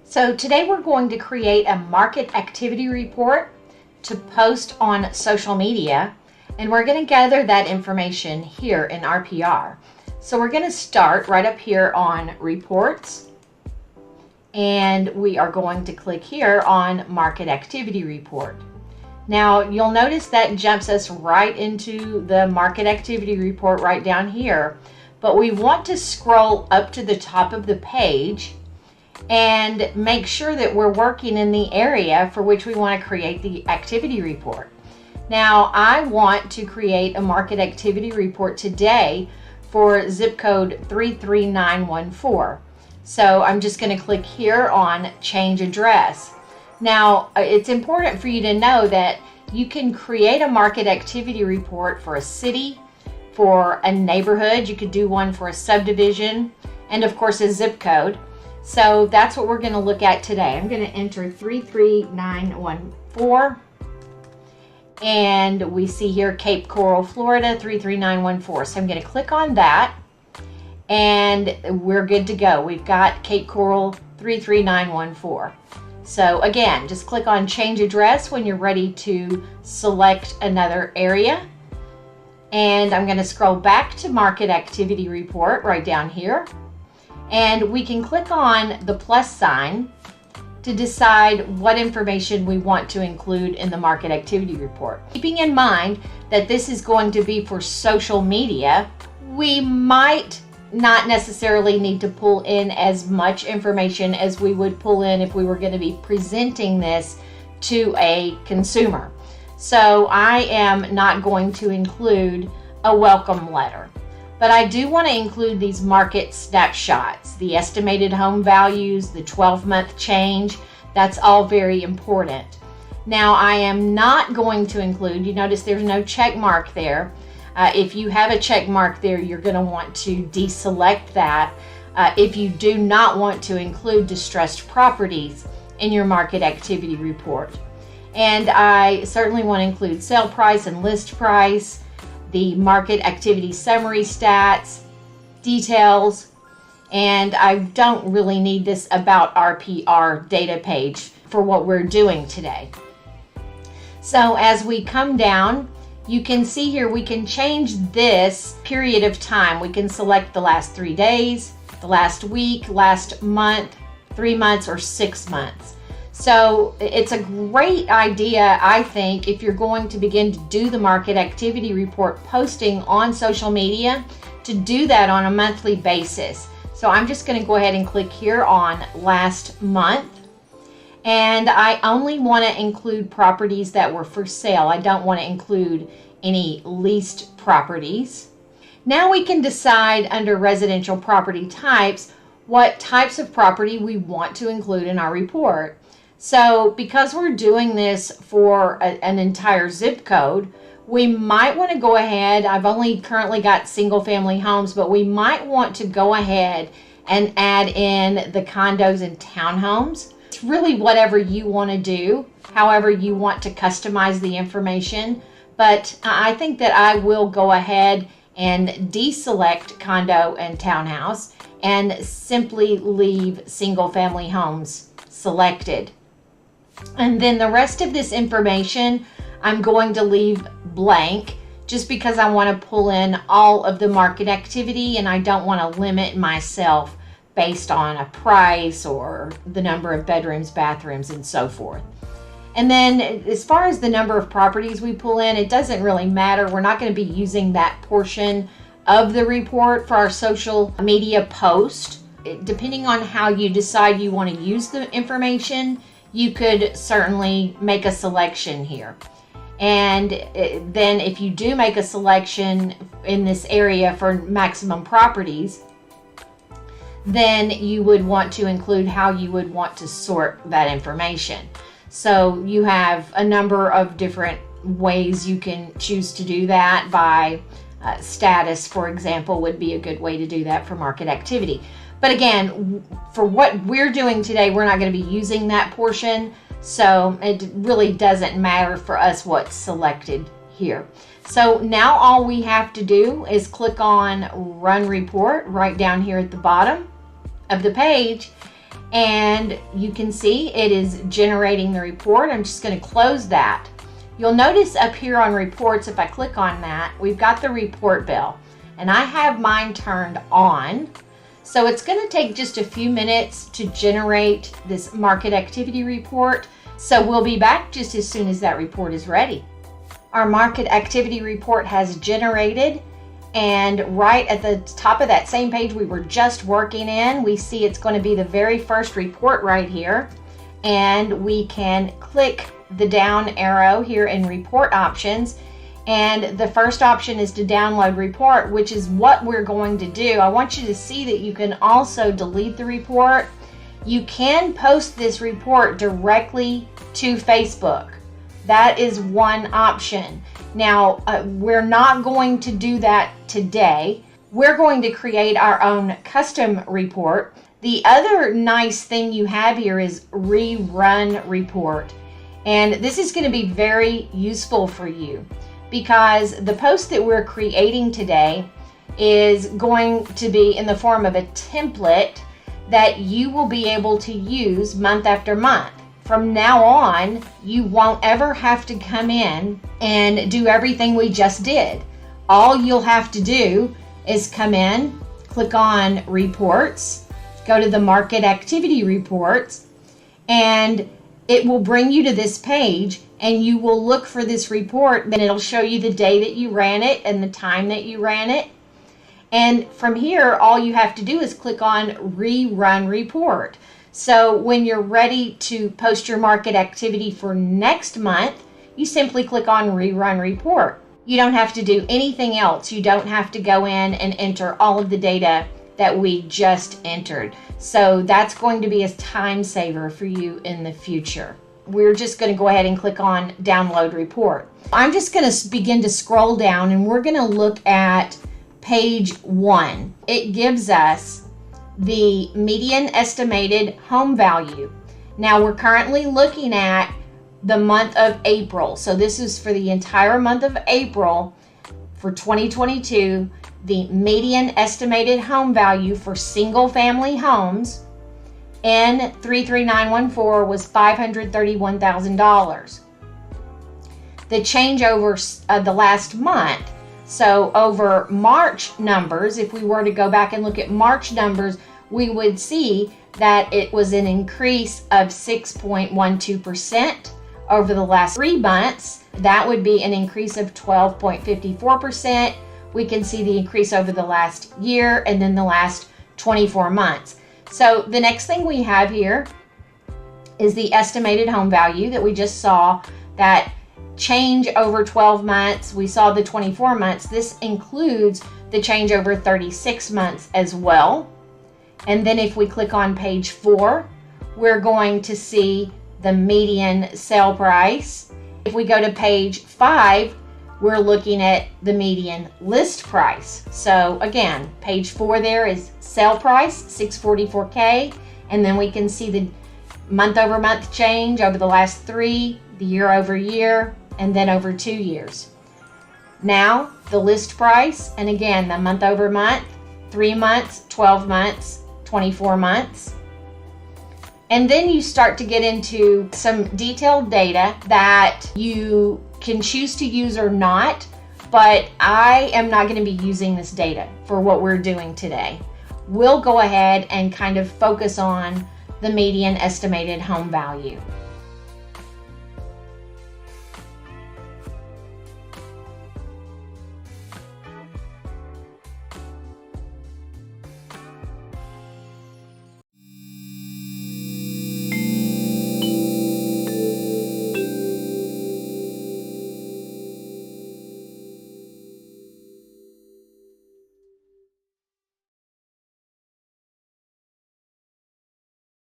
So today we're going to create a market activity report to post on social media, and we're going to gather that information here in RPR. So we're going to start right up here on reports, and we are going to click here on market activity report. Now you'll notice that jumps us right into the market activity report right down here, but we want to scroll up to the top of the page and make sure that we're working in the area for which we want to create the activity report. Now I want to create a market activity report today for zip code 33914. So I'm just going to click here on change address. Now it's important for you to know that you can create a market activity report for a city, for a neighborhood. You could do one for a subdivision, and of course a zip code. So that's what we're going to look at today. I'm going to enter 33914, and we see here Cape Coral, Florida 33914. So I'm going to click on that, and we're good to go. We've got Cape Coral 33914. So again, just click on change address when you're ready to select another area. And I'm going to scroll back to market activity report right down here. And we can click on the plus sign to decide what information we want to include in the market activity report. Keeping in mind that this is going to be for social media, we might not necessarily need to pull in as much information as we would pull in if we were going to be presenting this to a consumer. So I am not going to include a welcome letter. But I do want to include these market snapshots, the estimated home values, the 12-month change. That's all very important. Now I am not going to include, you notice there's no check mark there. If you have a check mark there, you're going to want to deselect that if you do not want to include distressed properties in your market activity report. And I certainly want to include sale price and list price, the market activity summary stats, details, and I don't really need this about RPR data page for what we're doing today. So as we come down, you can see here we can change this period of time. We can select the last 3 days, the last week, last month, 3 months, or 6 months. So it's a great idea, I think, if you're going to begin to do the market activity report posting on social media, to do that on a monthly basis. So I'm just going to go ahead and click here on last month. And I only want to include properties that were for sale. I don't want to include any leased properties. Now we can decide under residential property types what types of property we want to include in our report. So because we're doing this for an entire zip code, we might want to go ahead, I've only currently got single family homes, but we might want to go ahead and add in the condos and townhomes. It's really whatever you want to do, however you want to customize the information. But I think that I will go ahead and deselect condo and townhouse and simply leave single family homes selected. And then the rest of this information I'm going to leave blank just because I want to pull in all of the market activity, and I don't want to limit myself based on a price or the number of bedrooms, bathrooms, and so forth. And then as far as the number of properties we pull in, it doesn't really matter. We're not going to be using that portion of the report for our social media post. Depending on how you decide you want to use the information, you could certainly make a selection here. And then if you do make a selection in this area for maximum properties, then you would want to include how you would want to sort that information. So you have a number of different ways you can choose to do that. By status, for example, would be a good way to do that for market activity. But again, for what we're doing today, we're not going to be using that portion, so it really doesn't matter for us what's selected here. So now all we have to do is click on Run Report right down here at the bottom of the page, and you can see it is generating the report. I'm just going to close that. You'll notice up here on reports, if I click on that, we've got the report bell, and I have mine turned on. So it's going to take just a few minutes to generate this market activity report. So we'll be back just as soon as that report is ready. Our market activity report has generated, and right at the top of that same page we were just working in, we see it's going to be the very first report right here, and we can click the down arrow here in report options, and the first option is to download report, which is what we're going to do. I want you to see that you can also delete the report. You can post this report directly to Facebook. That is one option. Now, we're not going to do that today. We're going to create our own custom report. The other nice thing you have here is rerun report. And this is going to be very useful for you because the post that we're creating today is going to be in the form of a template that you will be able to use month after month. From now on, you won't ever have to come in and do everything we just did. All you'll have to do is come in, click on reports, go to the market activity reports, and it will bring you to this page, and you will look for this report. Then it'll show you the day that you ran it and the time that you ran it. And from here, all you have to do is click on rerun report. So when you're ready to post your market activity for next month, you simply click on rerun report. You don't have to do anything else. You don't have to go in and enter all of the data that we just entered. So that's going to be a time saver for you in the future. We're just going to go ahead and click on download report. I'm just going to begin to scroll down, and we're going to look at page 1. It gives us the median estimated home value. Now we're currently looking at the month of April. So this is for the entire month of April for 2022. The median estimated home value for single family homes in 33914 was $531,000. The change over the last month, so over March numbers, if we were to go back and look at March numbers, we would see that it was an increase of 6.12%. Over the last 3 months, that would be an increase of 12.54%. We can see the increase over the last year and then the last 24 months. So the next thing we have here is the estimated home value that we just saw, that change over 12 months. We saw the 24 months. This includes the change over 36 months as well. And then if we click on page 4, we're going to see the median sale price. If we go to page 5, we're looking at the median list price. So again, page 4 there is sale price, $644K, and then we can see the month over month change over the last 3, the year over year, and then over 2 years. Now the list price, and again the month over month, 3 months, 12 months, 24 months. And then you start to get into some detailed data that you can choose to use or not, but I am not going to be using this data for what we're doing today. We'll go ahead and kind of focus on the median estimated home value.